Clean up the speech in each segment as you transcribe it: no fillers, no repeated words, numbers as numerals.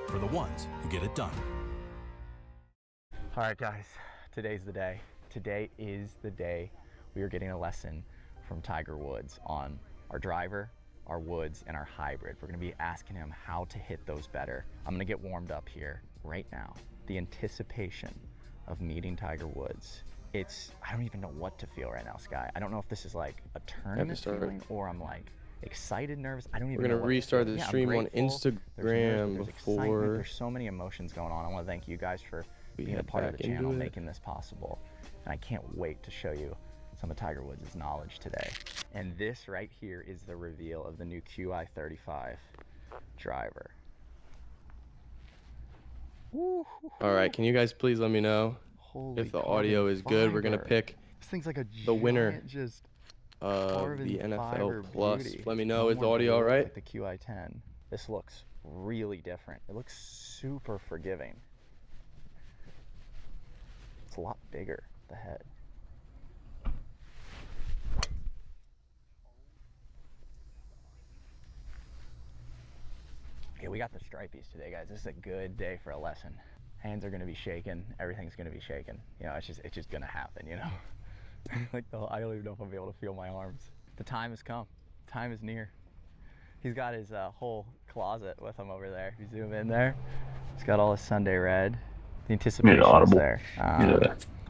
for the ones who get it done. All right, guys, today's the day. Today is the day we are getting a lesson from Tiger Woods on our driver, our woods, and our hybrid. We're gonna be asking him how to hit those better. I'm gonna get warmed up here right now. The anticipation of meeting Tiger Woods. I don't even know what to feel right now, Sky. I don't know if this is like a tournament feeling or I'm like excited, nervous. I don't even know. We're gonna restart the stream on There's Instagram before. There's so many emotions going on. I want to thank you guys for being a part of the channel, making this possible. And I can't wait to show you some of Tiger Woods' knowledge today. And this right here is the reveal of the new QI35 driver. All right, can you guys please let me know if the audio is good? We're gonna pick this thing's like the winner just of the NFL Plus. beauty. Let me know, is the audio all right? Like the QI10. This looks really different. It looks super forgiving. It's a lot bigger, the head. Yeah, we got the stripies today, guys. This is a good day for a lesson. Hands are gonna be shaking. Everything's gonna be shaking. You know, it's just gonna happen, you know? Like I don't even know if I'll be able to feel my arms. The time has come. Time is near. He's got his whole closet with him over there. If you zoom in there, he's got all his Sunday red. The anticipation is there.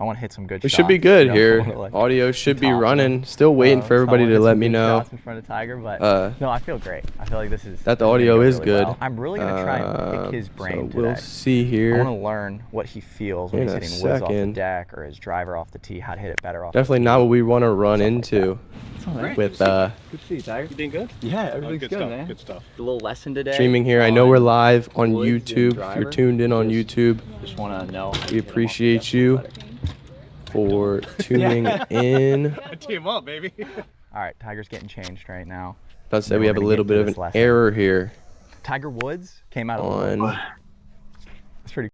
I want to hit some good shots. It should be good, you know, here. Like audio should be running. Still waiting for everybody to let me know. In front of Tiger, but no, I feel great. I feel like this is that the audio is really good. Well. I'm really gonna try and pick his brain so we'll today. see here. I want to learn what he feels when he's hitting woods off the deck or his driver off the tee. How to hit it better off. Definitely not what we want to run into. Like with good to see you, Tiger. You doing good? Yeah, everything's good good, stuff, man. Good stuff. A little lesson today. Streaming here. I know we're live on woods and YouTube. If driver. you're tuned in on YouTube, Just want to know. we appreciate you for tuning in. Team up, baby. All right, Tiger's getting changed right now. Let's say we have a little bit of an error here. Tiger Woods came out on. That's pretty.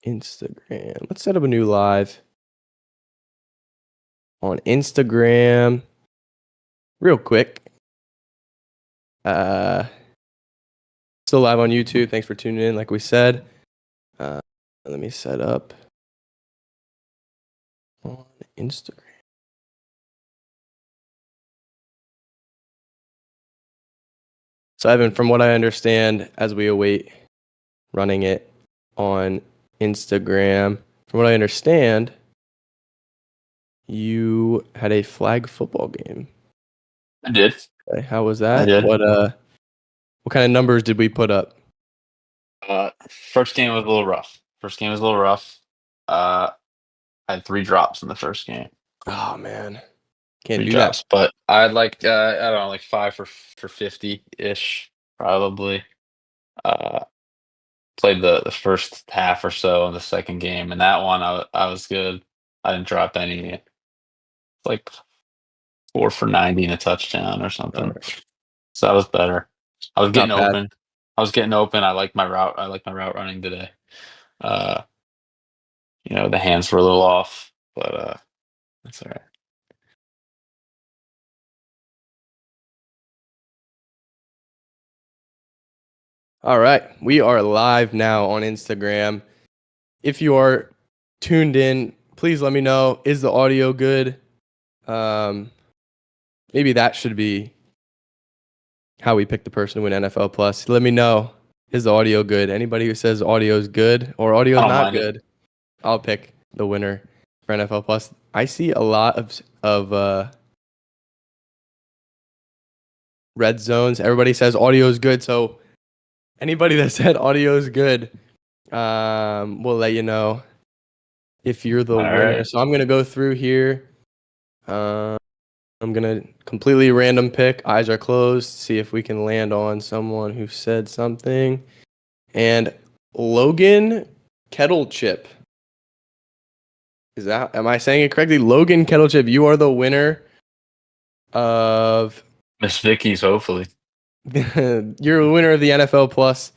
Instagram. Let's set up a new live on Instagram real quick. Still live on YouTube. Thanks for tuning in. Like we said, let me set up on Instagram. So Evan, from what I understand, as we await running it on Instagram, from what I understand, you had a flag football game. I did. Okay, how was that? I did. What kind of numbers did we put up? First game was a little rough. I had 3 drops in the first game. Oh man, can't 3 do drops, that. but I had like I don't know, like 5 for 50-ish probably. Played the first half or so in the second game, and that one I was good. I didn't drop any. Like 4 for 90 and a touchdown or something. So that was better. I was getting open. I like my route. I like my route running today. You know, the hands were a little off, but that's all right. All right, we are live now on Instagram. If you are tuned in, please let me know. Is the audio good? Maybe that should be how we pick the person to win NFL Plus. Let me know. Is the audio good? Anybody who says audio is good or audio is not good, I'll pick the winner for NFL Plus. I see a lot of red zones. Everybody says audio is good, so anybody that said audio is good, we'll let you know if you're the winner. Right. So I'm gonna go through here. I'm gonna completely random pick. Eyes are closed. See if we can land on someone who said something. And Logan Kettlechip. Am I saying it correctly? Logan Kettlechip, you are the winner of Miss Vicky's, hopefully. You're a winner of the NFL Plus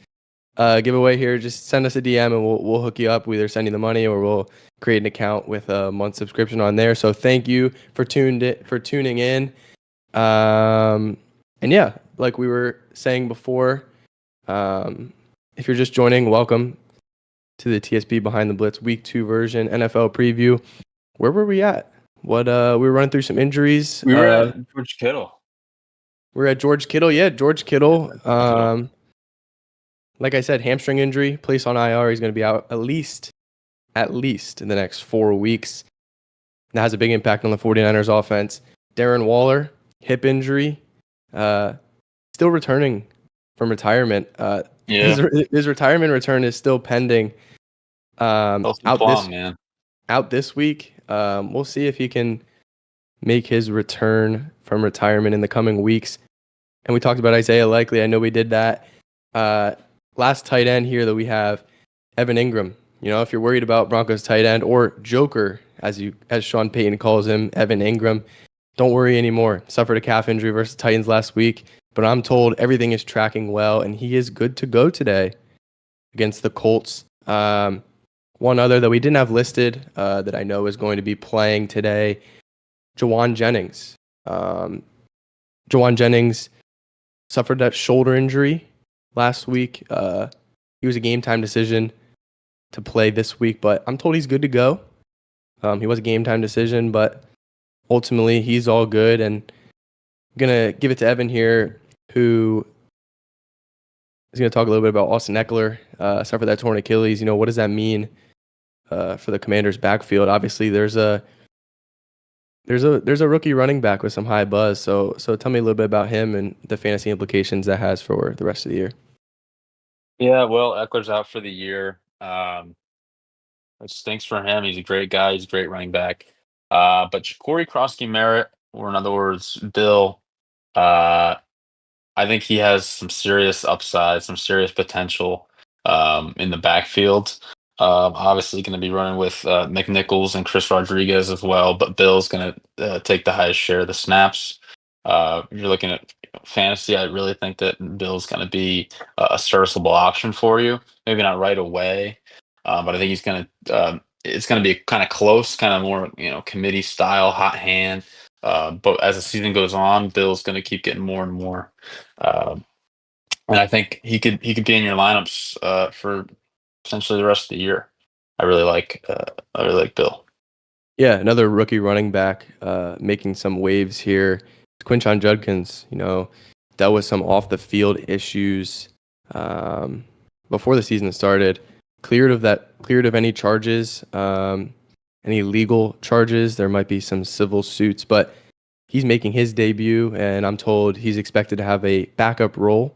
giveaway here. Just send us a DM and we'll hook you up. We either send you the money or we'll create an account with a month subscription on there. So thank you for tuning in. And yeah, like we were saying before, if you're just joining, welcome to the TSP Behind the Blitz Week 2 version NFL preview. Where were we at? We were running through some injuries. We were at George Kittle. We're at George Kittle. Yeah, George Kittle. Like I said, hamstring injury, placed on IR. He's going to be out at least in the next 4 weeks. That has a big impact on the 49ers offense. Darren Waller, hip injury, still returning from retirement. His retirement return is still pending. Out this week. We'll see if he can make his return from retirement in the coming weeks. And we talked about Isaiah Likely. I know we did that. Last tight end here that we have, Evan Ingram. You know, if you're worried about Broncos tight end, or Joker, as Sean Payton calls him, Evan Ingram, don't worry anymore. Suffered a calf injury versus Titans last week, but I'm told everything is tracking well, and he is good to go today against the Colts. One other that we didn't have listed that I know is going to be playing today, Jawan Jennings. Jawan Jennings suffered that shoulder injury last week. He was a game time decision to play this week, but I'm told he's good to go. He was a game time decision, but ultimately he's all good. And I'm going to give it to Evan here, who is going to talk a little bit about Austin Eckler, suffered that torn Achilles. You know, what does that mean for the Commanders' backfield? Obviously, there's a rookie running back with some high buzz. So tell me a little bit about him and the fantasy implications that has for the rest of the year. Yeah, well, Eckler's out for the year. It stinks for him. He's a great guy. He's a great running back. But Corey Krosky-Merritt, or in other words, Bill, I think he has some serious upside, some serious potential in the backfield. Obviously going to be running with McNichols and Chris Rodriguez as well, but Bill's going to take the highest share of the snaps. If you're looking at fantasy, I really think that Bill's going to be a serviceable option for you. Maybe not right away, but I think he's going to. It's going to be kind of close, kind of more committee style, hot hand. But as the season goes on, Bill's going to keep getting more and more. And I think he could be in your lineups for essentially the rest of the year. I really like Bill. Yeah, another rookie running back making some waves here. Quinshon Judkins, dealt with some off the field issues before the season started. Cleared of any charges, any legal charges. There might be some civil suits, but he's making his debut, and I'm told he's expected to have a backup role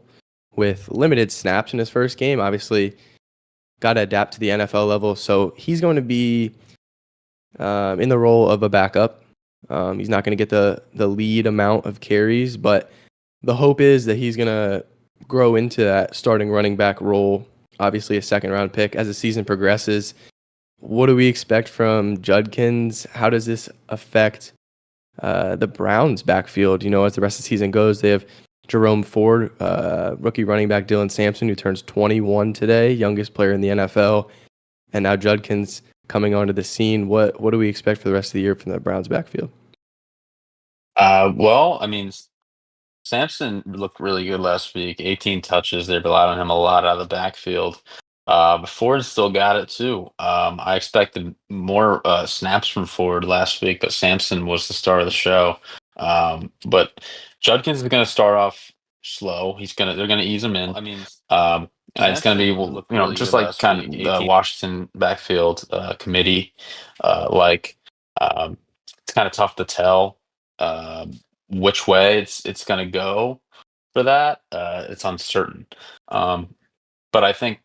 with limited snaps in his first game. Obviously, got to adapt to the NFL level, so he's going to be in the role of a backup. He's not going to get the lead amount of carries, but the hope is that he's going to grow into that starting running back role. Obviously, a second-round pick as the season progresses. What do we expect from Judkins? How does this affect the Browns' backfield? As the rest of the season goes, they have Jerome Ford, rookie running back Dylan Sampson, who turns 21 today, youngest player in the NFL, and now Judkins coming onto the scene. What do we expect for the rest of the year from the Browns' backfield? Well, I mean, Sampson looked really good last week. 18 touches. They relied on him a lot out of the backfield. But Ford still got it too. I expected more snaps from Ford last week, but Sampson was the star of the show. But Judkins is going to start off slow. They're going to ease him in. I mean, and it's going to be just like kind of the Washington backfield committee. It's kind of tough to tell which way it's going to go for that. It's uncertain. But I think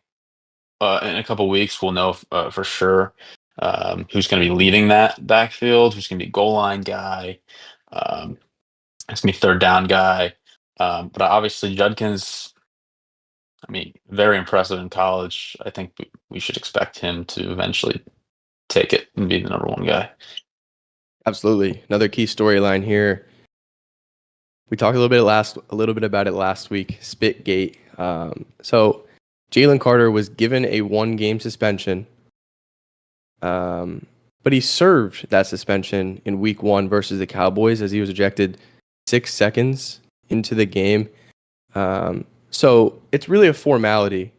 in a couple weeks we'll know for sure who's going to be leading that backfield, who's going to be goal line guy, it's going to be third down guy. But obviously Judkins, very impressive in college. I think we should expect him to eventually take it and be the number one guy. Absolutely. Another key storyline here. We talked a little bit about it last week, Spitgate. So Jalen Carter was given a 1-game suspension, but he served that suspension in week 1 versus the Cowboys as he was ejected 6 seconds into the game. So it's really a formality,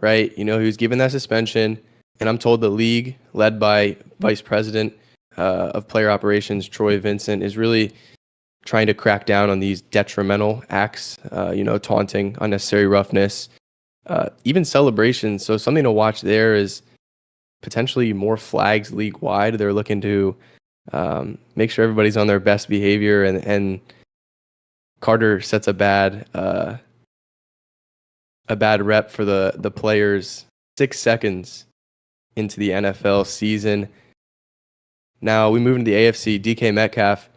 right? He was given that suspension, and I'm told the league, led by Vice President of Player Operations Troy Vincent, is really trying to crack down on these detrimental acts, taunting, unnecessary roughness, even celebrations. So something to watch there is potentially more flags league wide. They're looking to make sure everybody's on their best behavior, and Carter sets a bad rep for the players 6 seconds into the NFL season. Now we move into the AFC. DK Metcalf,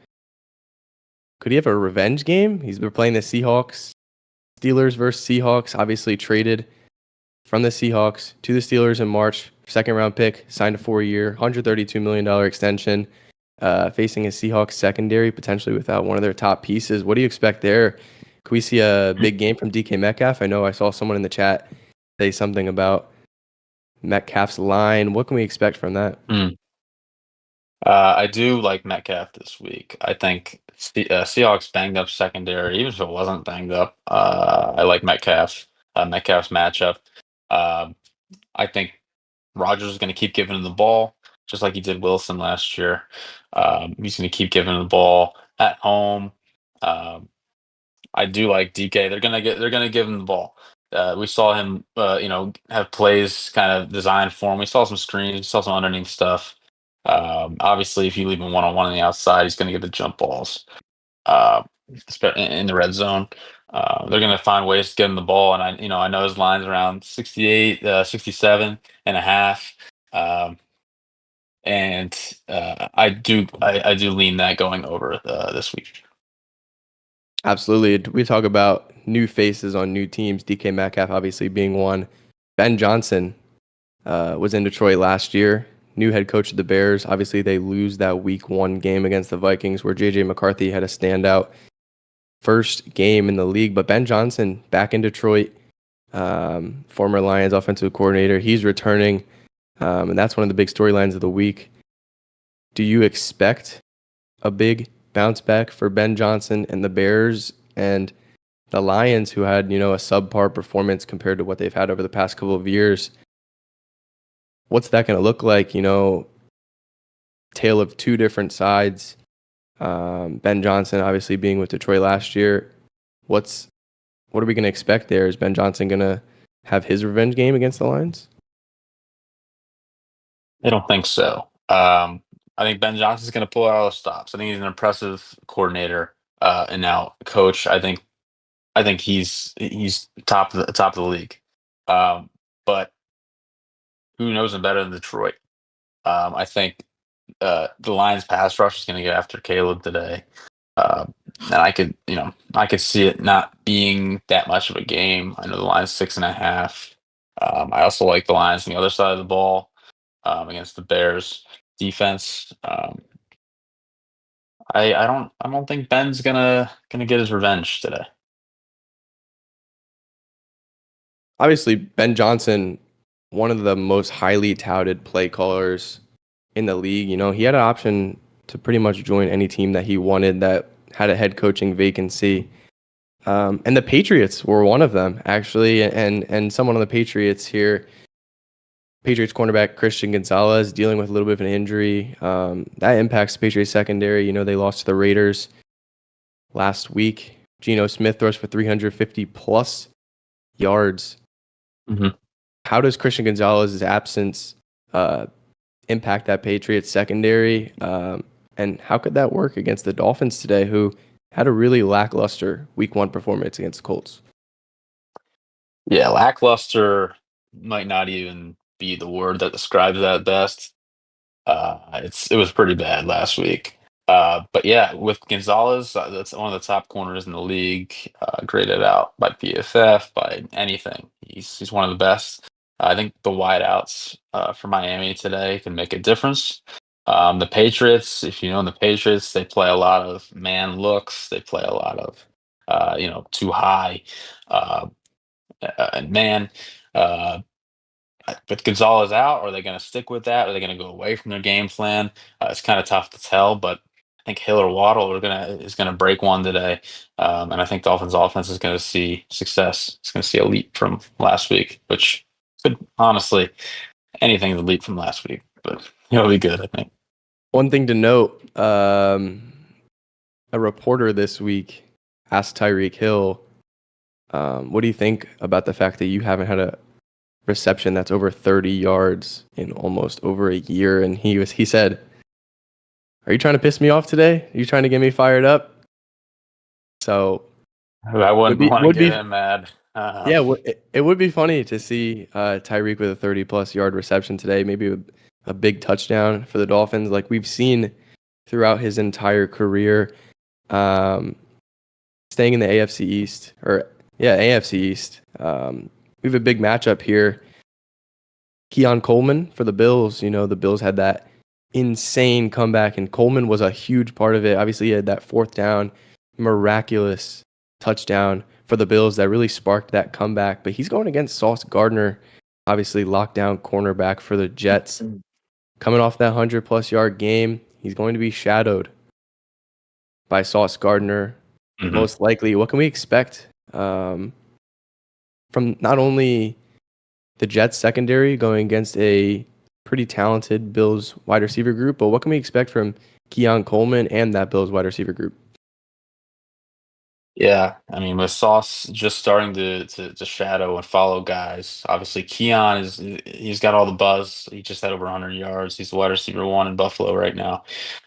could he have a revenge game? They're playing the Seahawks. Steelers versus Seahawks, obviously traded from the Seahawks to the Steelers in March. Second round pick, signed a 4-year, $132 million extension, facing a Seahawks secondary, potentially without one of their top pieces. What do you expect there? Could we see a big game from DK Metcalf? I know I saw someone in the chat say something about Metcalf's line. What can we expect from that? I do like Metcalf this week. I think Seahawks banged up secondary, even if it wasn't banged up. I like Metcalf's matchup. I think Rodgers is going to keep giving him the ball, just like he did Wilson last year. He's going to keep giving him the ball at home. I do like DK. They're gonna give him the ball. We saw him, have plays kind of designed for him. We saw some screens, we saw some underneath stuff. Obviously, if you leave him one-on-one on the outside, he's going to get the jump balls in the red zone. They're going to find ways to get him the ball, and I know his line's around 68, 67 and a half. And I do lean that going over this week. Absolutely. We talk about new faces on new teams, DK Metcalf obviously being one. Ben Johnson was in Detroit last year, new head coach of the Bears. Obviously, they lose that week 1 game against the Vikings where J.J. McCarthy had a standout first game in the league. But Ben Johnson back in Detroit, former Lions offensive coordinator. He's returning, and that's one of the big storylines of the week. Do you expect a big bounce back for Ben Johnson and the Bears and the Lions, who had, a subpar performance compared to what they've had over the past couple of years? What's that going to look like? Tale of two different sides. Ben Johnson obviously being with Detroit last year. What are we going to expect there? Is Ben Johnson going to have his revenge game against the Lions? I don't think so. I think Ben Johnson's going to pull out all the stops. I think he's an impressive coordinator and now coach. I think he's top of the league. But who knows him better than Detroit? I think the Lions pass rush is going to get after Caleb today. And I could see it not being that much of a game. I know the Lions 6.5. I also like the Lions on the other side of the ball against the Bears defense. I don't think Ben's gonna get his revenge today. Obviously, Ben Johnson, one of the most highly touted play callers in the league. He had an option to pretty much join any team that he wanted that had a head coaching vacancy. And the Patriots were one of them, actually. And someone on the Patriots here, Patriots cornerback Christian Gonzalez, dealing with a little bit of an injury. That impacts the Patriots secondary. They lost to the Raiders last week. Geno Smith throws for 350 plus yards. Mm-hmm. How does Christian Gonzalez's absence impact that Patriots secondary? And how could that work against the Dolphins today, who had a really lackluster week 1 performance against the Colts? Yeah, lackluster might not even be the word that describes that best. It was pretty bad last week. But yeah, with Gonzalez, that's one of the top corners in the league, graded out by PFF, by anything. He's one of the best. I think the wideouts for Miami today can make a difference. The Patriots, if you know the Patriots, they play a lot of man looks. They play a lot of, too high and man. With Gonzalez out, are they going to stick with that? Are they going to go away from their game plan? It's kind of tough to tell, but I think Hill or Waddle is gonna break one today, and I think Dolphins offense is gonna see success. It's gonna see a leap from last week, which could honestly anything is a leap from last week, but it'll be good. I think. One thing to note, a reporter this week asked Tyreek Hill, what do you think about the fact that you haven't had a reception that's over 30 yards in almost over a year? And he said, "Are you trying to piss me off today? Are you trying to get me fired up?" So I wouldn't want to would get be him mad. yeah, it would be funny to see Tyreek with a 30-plus yard reception today, maybe a big touchdown for the Dolphins, like we've seen throughout his entire career. Staying in the AFC East, AFC East. We have a big matchup here. Keon Coleman for the Bills. You know, the Bills had that insane comeback, and Coleman was a huge part of it. Obviously, he had that fourth down, miraculous touchdown for the Bills that really sparked that comeback. But he's going against Sauce Gardner, obviously lockdown cornerback for the Jets. Coming off that 100-plus yard game, he's going to be shadowed by Sauce Gardner. Mm-hmm. Most likely. What can we expect from not only the Jets secondary going against a pretty talented Bills wide receiver group, but what can we expect from Keon Coleman and that Bills wide receiver group? Yeah, I mean, with Sauce just starting to shadow and follow guys, obviously Keon he's got all the buzz. He just had over 100 yards. He's the wide receiver one in Buffalo right now.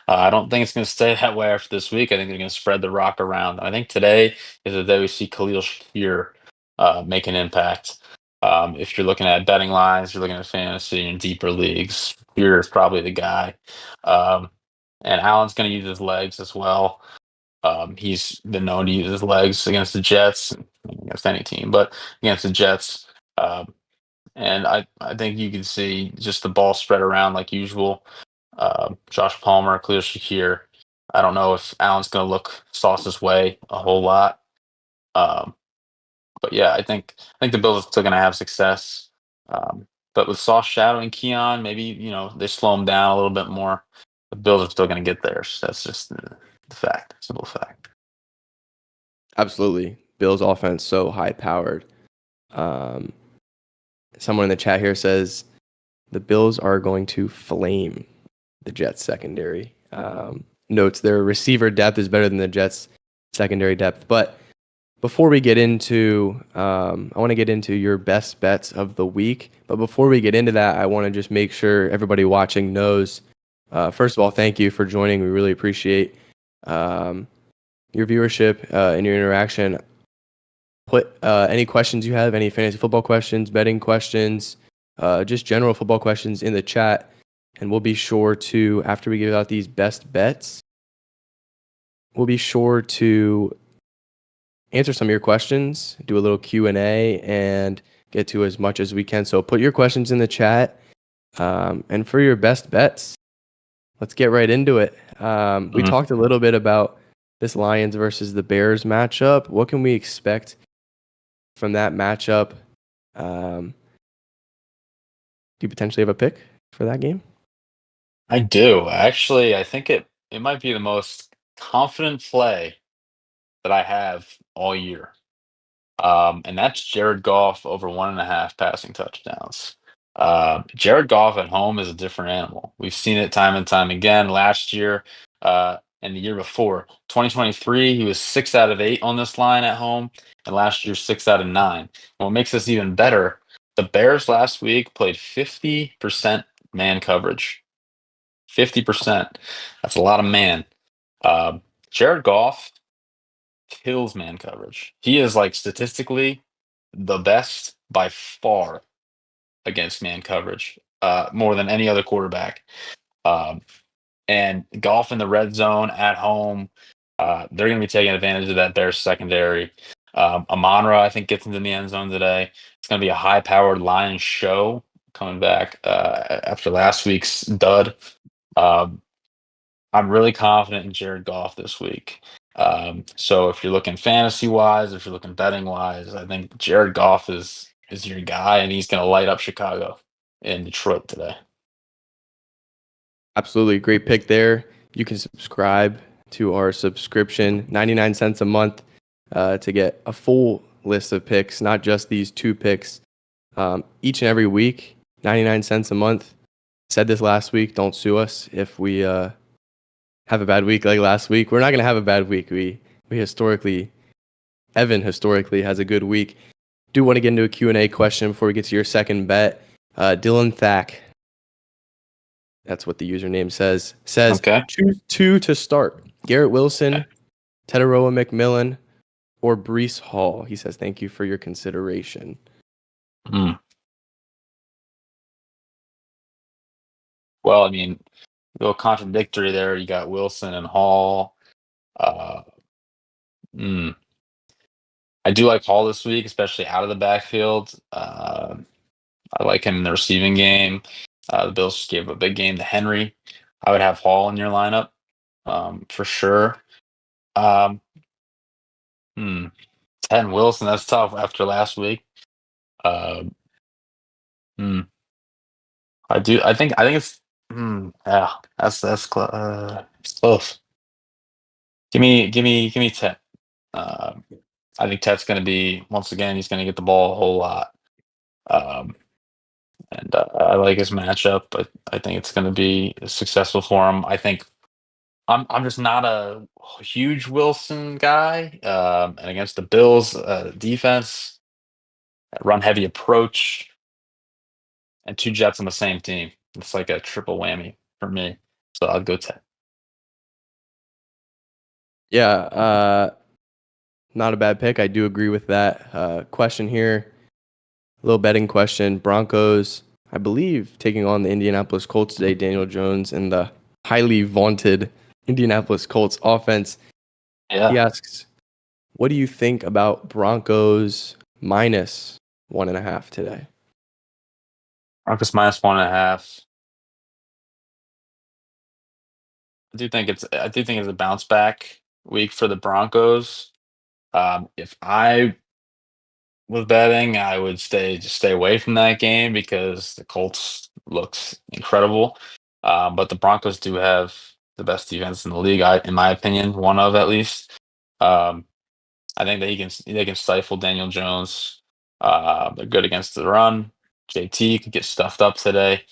I don't think it's going to stay that way after this week. I think they're going to spread the rock around. I think today is the day we see Khalil Shakir make an impact. If you're looking at betting lines, you're looking at fantasy and deeper leagues, Shakir is probably the guy. And Allen's going to use his legs as well. He's been known to use his legs against the Jets, against any team, but against the Jets. And I think you can see just the ball spread around like usual. Josh Palmer, Khalil Shakir. I don't know if Allen's going to look Sauce's way a whole lot. But yeah, I think the Bills are still going to have success. But with Sauce shadowing Keon, maybe they slow him down a little bit more. The Bills are still going to get there. So that's just the fact, simple fact. Absolutely. Bills offense so high powered. Someone in the chat here says the Bills are going to flame the Jets secondary. Notes their receiver depth is better than the Jets secondary depth. But before we get into, I want to get into your best bets of the week. But before we get into that, I want to just make sure everybody watching knows. First of all, thank you for joining. We really appreciate your viewership and your interaction. Put any questions you have, any fantasy football questions, betting questions, just general football questions in the chat. And we'll be sure to, after we give out these best bets, we'll be sure to answer some of your questions, do a little Q&A, and get to as much as we can. So put your questions in the chat. And for your best bets, let's get right into it. We talked a little bit about this Lions versus the Bears matchup. What can we expect from that matchup? Do you potentially have a pick for that game? I do. Actually, I think it might be the most confident play that I have all year. And that's Jared Goff over 1.5 passing touchdowns. Jared Goff at home is a different animal. We've seen it time and time again. Last year and the year before, 2023, he was 6 out of 8 on this line at home, and last year 6 out of 9. And what makes this even better, the Bears last week played 50% man coverage. 50%. That's a lot of man. Jared Goff kills man coverage. He is like statistically the best by far against man coverage, more than any other quarterback. And Goff in the red zone at home, they're going to be taking advantage of that Bears secondary. Amon-Ra, I think, gets into the end zone today. It's going to be a high-powered Lions show coming back after last week's dud. I'm really confident in Jared Goff this week. So if you're looking fantasy-wise, if you're looking betting-wise, I think Jared Goff is your guy, and he's going to light up Chicago and Detroit today. Absolutely. Great pick there. you can subscribe to our subscription, 99 cents a month, to get a full list of picks, not just these 2 picks, each and every week, 99 cents a month. Said this last week, don't sue us if we have a bad week like last week. We're not going to have a bad week. Evan historically has a good week. Do want to get into a Q&A question before we get to your second bet. Dylan Thack, that's what the username says Okay. choose 2 to start. Garrett Wilson, Teteroa McMillan, or Breece Hall. He says, thank you for your consideration. Well, I mean, a little contradictory there. You got Wilson and Hall. I do like Hall this week, especially out of the backfield. I like him in the receiving game. The Bills just gave a big game to Henry. I would have Hall in your lineup for sure. And Wilson, that's tough after last week. I do. I think it's. Yeah, that's it's close. Give me Ted. I think Ted's going to be, once again, he's going to get the ball a whole lot. And I like his matchup, but I think it's going to be successful for him. I think I'm just not a huge Wilson guy. And against the Bills defense, run heavy approach, and 2 Jets on the same team. It's like a triple whammy for me. So I'll go Ted. Yeah, not a bad pick. I do agree with that. Question here, a little betting question. Broncos, I believe, taking on the Indianapolis Colts today. Daniel Jones and the highly vaunted Indianapolis Colts offense. Yeah. He asks, what do you think about Broncos minus 1.5 today? Broncos minus 1.5. I do think it's a bounce back week for the Broncos. If I was betting, I would stay away from that game because the Colts looks incredible. But the Broncos do have the best defense in the league, in my opinion, one of at least. I think that they can stifle Daniel Jones. They're good against the run. JT could get stuffed up today.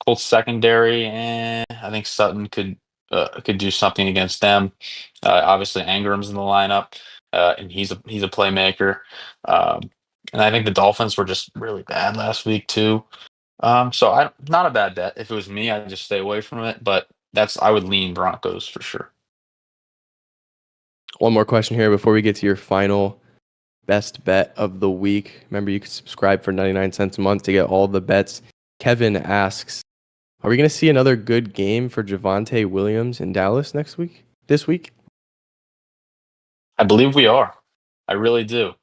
Colts secondary, and I think Sutton could do something against them. Obviously, Ingram's in the lineup, and he's a playmaker. And I think the Dolphins were just really bad last week too. So not a bad bet. If it was me, I'd just stay away from it. But I would lean Broncos for sure. One more question here before we get to your final best bet of the week. Remember, you can subscribe for 99 cents a month to get all the bets. Kevin asks, are we going to see another good game for Javonte Williams in Dallas this week? I believe we are. I really do.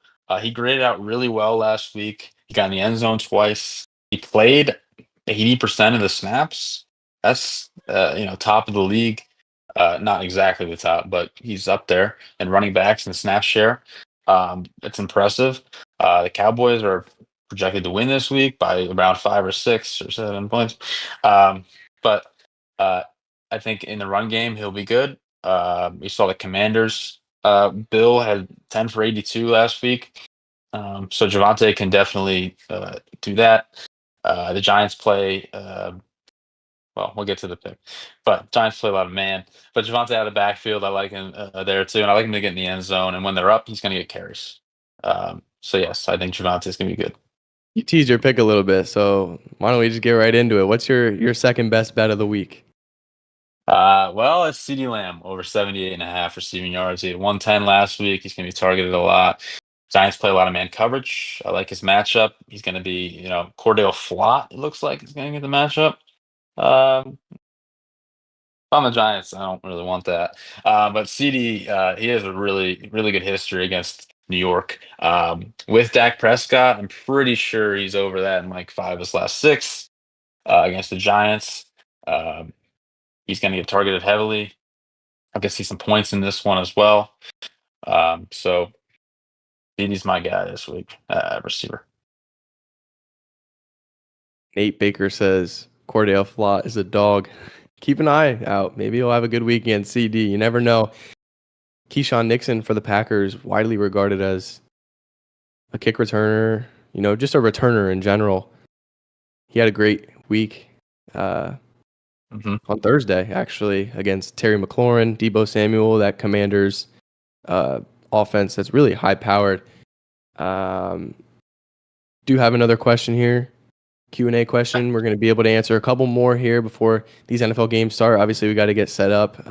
He graded out really well last week. He got in the end zone twice. He played 80% of the snaps. That's top of the league. Not exactly the top, but he's up there. And running backs and snap share. It's impressive. The Cowboys are projected to win this week by around 5 or 6 or 7 points. But I think in the run game he'll be good. We saw the Commanders. Bill had 10 for 82 last week. So Javonte can definitely do that. The Giants play, well, we'll get to the pick. But Giants play a lot of man. But Javonte out of the backfield, I like him there too. And I like him to get in the end zone. And when they're up, he's going to get carries. So, yes, I think Javonte is going to be good. You teased your pick a little bit, so why don't we just get right into it? What's your second best bet of the week? Well, it's CeeDee Lamb over 78.5 receiving yards. He had 110 last week. He's going to be targeted a lot. Giants play a lot of man coverage. I like his matchup. He's going to be, Cordell Flott, it looks like, is going to get the matchup. On the Giants, I don't really want that. But CD, he has a really, really good history against New York. With Dak Prescott, I'm pretty sure he's over that in like 5 of his last 6 against the Giants. He's going to get targeted heavily. I can see some points in this one as well. So CD's my guy this week, receiver. Nate Baker says Cordell Flott is a dog. keep an eye out. Maybe he'll have a good week against CD. You never know. Keyshawn Nixon for the Packers, widely regarded as a kick returner, just a returner in general. He had a great week on Thursday, actually, against Terry McLaurin, Deebo Samuel, that Commanders offense that's really high-powered. Do have another question here, Q&A question. We're going to be able to answer a couple more here before these NFL games start. Obviously, we got to get set up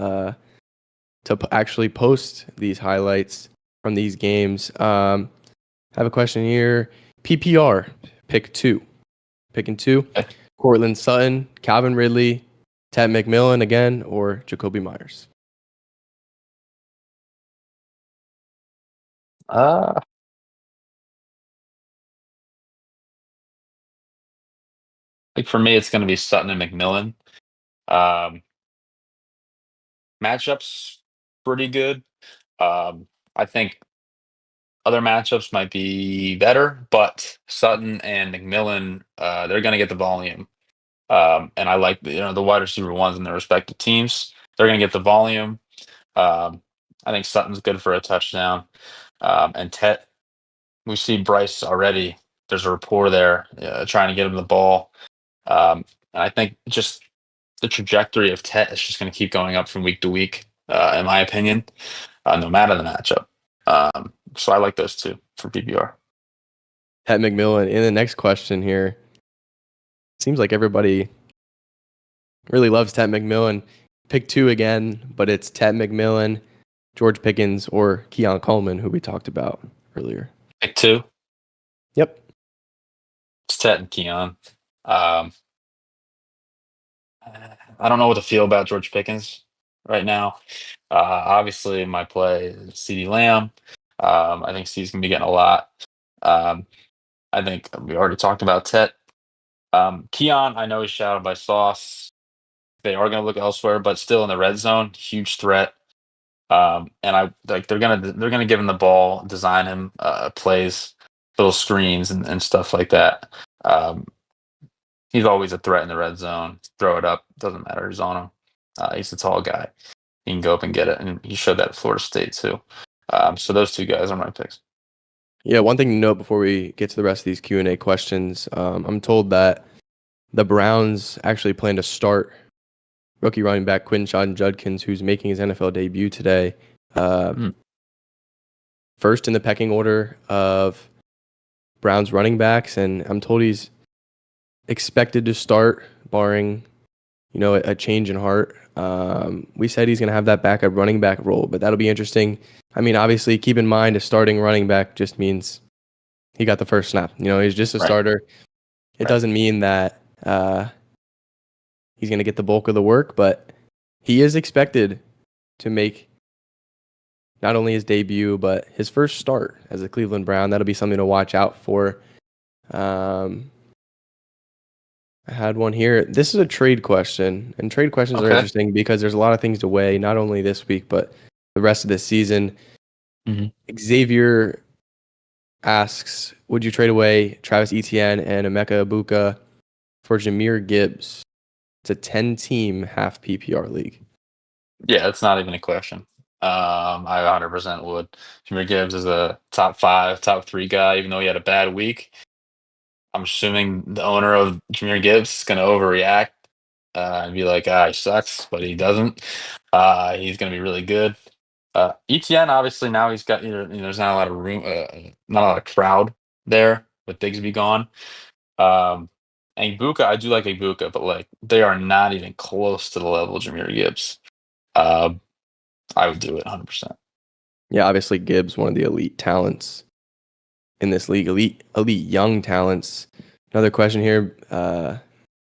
to actually post these highlights from these games. I have a question here. PPR, pick 2. Picking 2. Cortland Sutton, Calvin Ridley, Ted McMillan again, or Jacoby Myers? For me, it's going to be Sutton and McMillan. Matchups pretty good. I think other matchups might be better, but Sutton and McMillan, they're going to get the volume. And I like the wide receiver ones in their respective teams. They're going to get the volume. I think Sutton's good for a touchdown. And Tet, we see Bryce already. There's a rapport there, trying to get him the ball. And I think just the trajectory of Tet is just going to keep going up from week to week, in my opinion, no matter the matchup. So I like those two for PPR. Ted McMillan. In the next question here, seems like everybody really loves Ted McMillan. Pick 2 again, but it's Ted McMillan, George Pickens, or Keon Coleman, who we talked about earlier. Pick 2? Yep. It's Ted and Keon. I don't know what to feel about George Pickens right now. Obviously, my play is CeeDee Lamb. I think C's going to be getting a lot. I think we already talked about Tet. Keon, I know he's shadowed by Sauce. They are going to look elsewhere, but still in the red zone, huge threat. And they're gonna give him the ball, design him plays, little screens and stuff like that. He's always a threat in the red zone. Throw it up, doesn't matter who's on him. He's a tall guy. He can go up and get it, and he showed that at Florida State too. So those two guys are my picks. Yeah, one thing to note before we get to the rest of these Q&A questions, I'm told that the Browns actually plan to start rookie running back Quinshon Judkins, who's making his NFL debut today. First in the pecking order of Browns running backs, and I'm told he's expected to start, barring a change in heart. We said he's going to have that backup running back role, but that'll be interesting. I mean, obviously, keep in mind a starting running back just means he got the first snap. He's just a starter. It doesn't mean that he's going to get the bulk of the work, but he is expected to make not only his debut, but his first start as a Cleveland Brown. That'll be something to watch out for. I had one here. This is a trade question, and trade questions are interesting because there's a lot of things to weigh, not only this week, but the rest of this season. Xavier asks, would you trade away Travis Etienne and Emeka Ibuka for Jahmyr Gibbs? It's a 10-team half PPR league. Yeah, it's not even a question. I 100% would. Jahmyr Gibbs is a top 5, top 3 guy, even though he had a bad week. I'm assuming the owner of Jahmyr Gibbs is going to overreact and be like, he sucks, but he doesn't. He's going to be really good. Etienne, obviously, now he's got, there's not a lot of room, not a lot of crowd there with Digsby gone. And Ibuka, I do like Ibuka, but they are not even close to the level of Jahmyr Gibbs. I would do it 100%. Yeah, obviously Gibbs, one of the elite talents in this league, elite young talents. Another question here.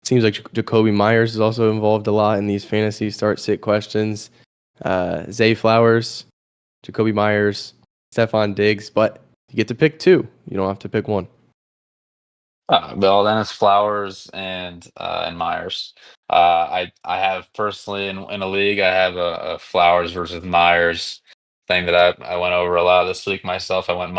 Seems like Jacoby Myers is also involved a lot in these fantasy start-sit questions. Zay Flowers, Jacoby Myers, Stephon Diggs, but you get to pick 2. You don't have to pick 1. Well, then it's Flowers and Myers. I have personally in a league, I have a Flowers versus Myers thing that I went over a lot this week myself. I went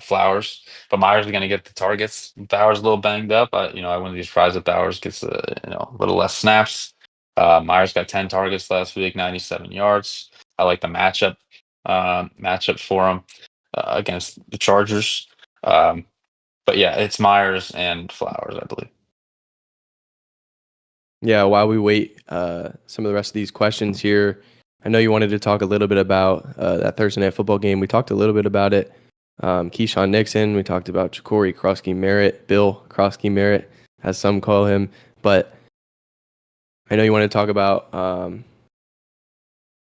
Flowers, but Myers is going to get the targets. Bowers a little banged up. I wouldn't be surprised if Bowers gets a little less snaps. Myers got 10 targets last week, 97 yards. I like the matchup for him against the Chargers. But yeah, it's Myers and Flowers, I believe. Yeah, while we wait some of the rest of these questions here, I know you wanted to talk a little bit about that Thursday night football game. We talked a little bit about it. Keyshawn Nixon, we talked about Ja'Cory Krosky-Merritt, Bill Krosky-Merritt, as some call him. But I know you want to talk about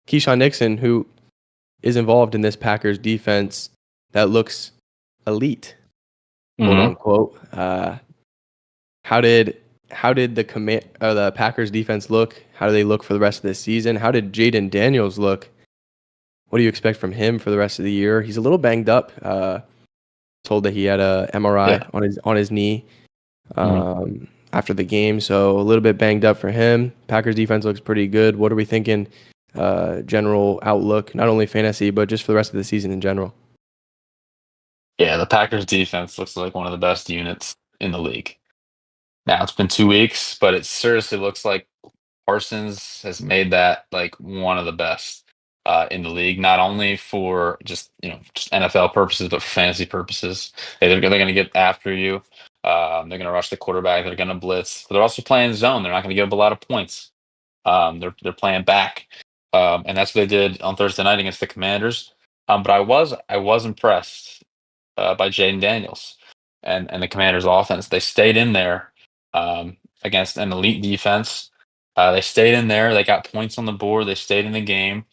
Keyshawn Nixon, who is involved in this Packers defense that looks elite, quote unquote. How did the Packers defense look? How do they look for the rest of the season? How did Jaden Daniels look? What do you expect from him for the rest of the year? He's a little banged up. Told that he had a MRI on his knee after the game, so a little bit banged up for him. Packers defense looks pretty good. What are we thinking? General outlook, not only fantasy but just for the rest of the season in general. Yeah, the Packers defense looks like one of the best units in the league. Now it's been 2 weeks, but it seriously looks like Parsons has made that like one of the best in the league, not only for just NFL purposes, but for fantasy purposes. They're going to get after you. They're going to rush the quarterback. They're going to blitz. But they're also playing zone. They're not going to give up a lot of points. They're playing back, and that's what they did on Thursday night against the Commanders. But I was impressed by Jaden Daniels and the Commanders' offense. They stayed in there against an elite defense. They stayed in there. They got points on the board. They stayed in the game.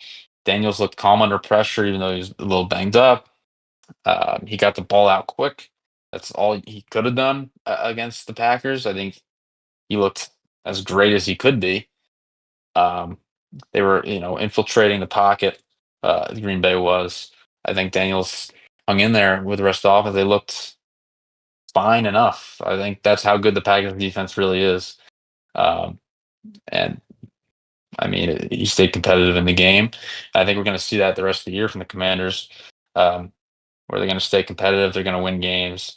Daniels looked calm under pressure, even though he was a little banged up. He got the ball out quick. That's all he could have done against the Packers. I think he looked as great as he could be. They were, infiltrating the pocket. Green Bay was. I think Daniels hung in there with the rest of the offense. They looked fine enough. I think that's how good the Packers defense really is. And I mean, he stayed competitive in the game. I think we're going to see that the rest of the year from the Commanders, where they're going to stay competitive. They're going to win games.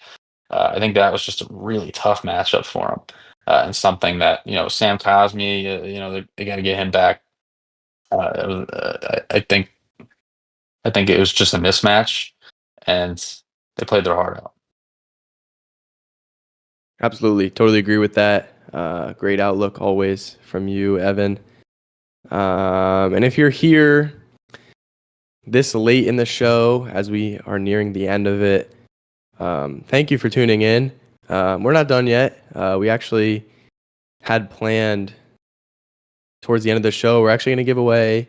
I think that was just a really tough matchup for them, and something that Sam Cosmi, they got to get him back. I think it was just a mismatch, and they played their heart out. Absolutely, totally agree with that. Great outlook always from you, Evan. And if you're here this late in the show, as we are nearing the end of it, thank you for tuning in. We're not done yet. We actually had planned towards the end of the show, we're actually going to give away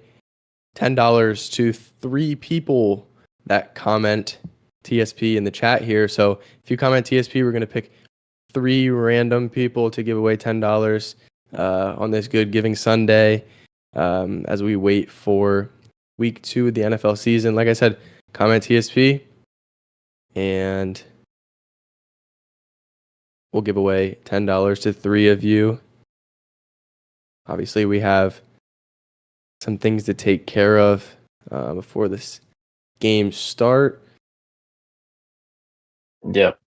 $10 to 3 people that comment TSP in the chat here. So if you comment TSP, we're going to pick 3 random people to give away $10 on this Good Giving Sunday as we wait for week 2 of the NFL season. Like I said, comment TSP and we'll give away $10 to 3 of you. Obviously, we have some things to take care of before this game start. Yep.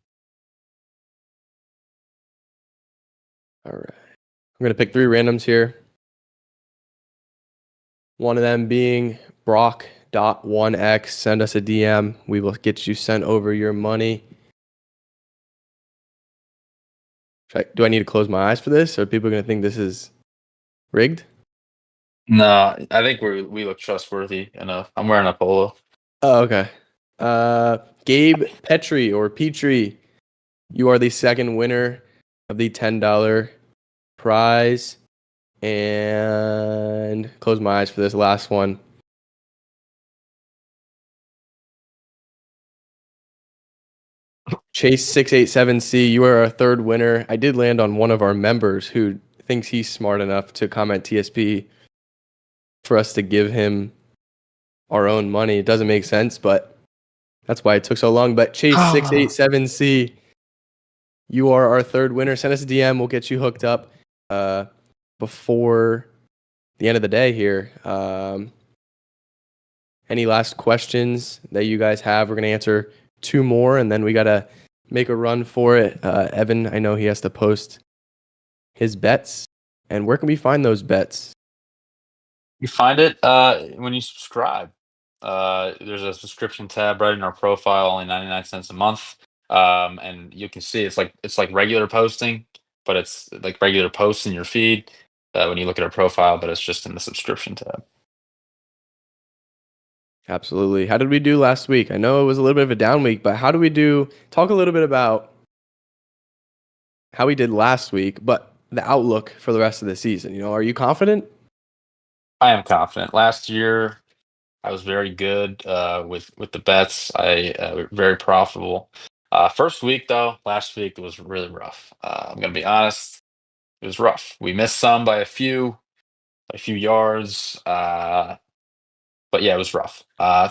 All right. I'm going to pick 3 randoms here. One of them being Brock.1x. Send us a DM. We will get you sent over your money. Do I need to close my eyes for this? Or are people going to think this is rigged? No, I think we look trustworthy enough. I'm wearing a polo. Oh, okay. Gabe Petrie or Petrie, you are the second winner of the $10 prize. And close my eyes for this last one. Chase687C, you are our third winner. I did land on one of our members who thinks he's smart enough to comment TSP for us to give him our own money. It doesn't make sense, but that's why it took so long. But Chase687C, you are our third winner. Send us a DM. We'll get you hooked up before the end of the day here. Any last questions that you guys have? We're going to answer 2 more, and then we got to make a run for it. Evan, I know he has to post his bets And where can we find those bets? You find it when you subscribe. There's a subscription tab right in our profile, only 99 cents a month. And you can see it's like regular posting, but it's like regular posts in your feed when you look at our profile, but it's just in the subscription tab. Absolutely. How did we do last week? I know it was a little bit of a down week, but how do we do? Talk a little bit about how we did last week, but the outlook for the rest of the season. Are you confident? I am confident. Last year, I was very good with the bets. I very profitable. First week though, last week was really rough. I'm gonna be honest, it was rough. We missed some by a few yards. But yeah, it was rough.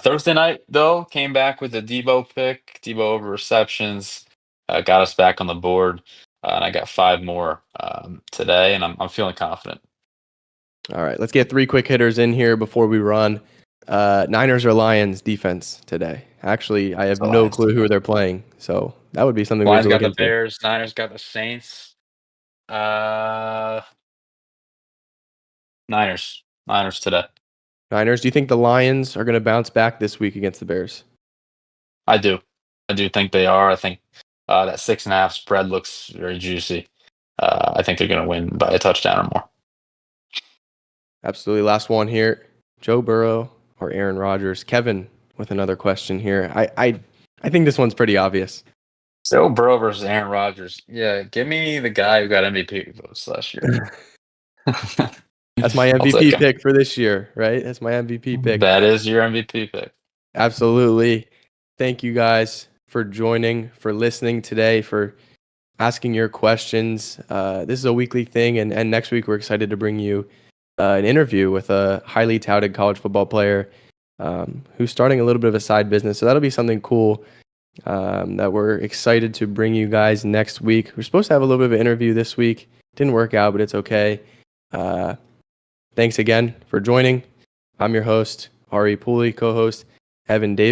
Thursday night though, came back with a Debo pick, Debo over receptions, got us back on the board, and I got 5 more today, and I'm feeling confident. All right, let's get 3 quick hitters in here before we run. Niners or Lions defense today? Actually, I have no clue who they're playing, so that would be something we have Lions to look got the into. Bears, Niners got the Saints. Niners today. Niners. Do you think the Lions are going to bounce back this week against the Bears? I do think they are. I think that 6.5 spread looks very juicy. I think they're going to win by a touchdown or more. Absolutely. Last one here. Joe Burrow or Aaron Rodgers? Kevin with another question here. I think this one's pretty obvious. Joe Burrow versus Aaron Rodgers. Yeah, give me the guy who got MVP votes last year. That's my MVP pick for this year, right? That's my MVP pick. That is your MVP pick. Absolutely. Thank you guys for joining, for listening today, for asking your questions. This is a weekly thing, and next week we're excited to bring you an interview with a highly touted college football player who's starting a little bit of a side business. So that'll be something cool that we're excited to bring you guys next week. We're supposed to have a little bit of an interview this week. Didn't work out, but it's okay. Thanks again for joining. I'm your host, Ari Pooley, co-host Evan David.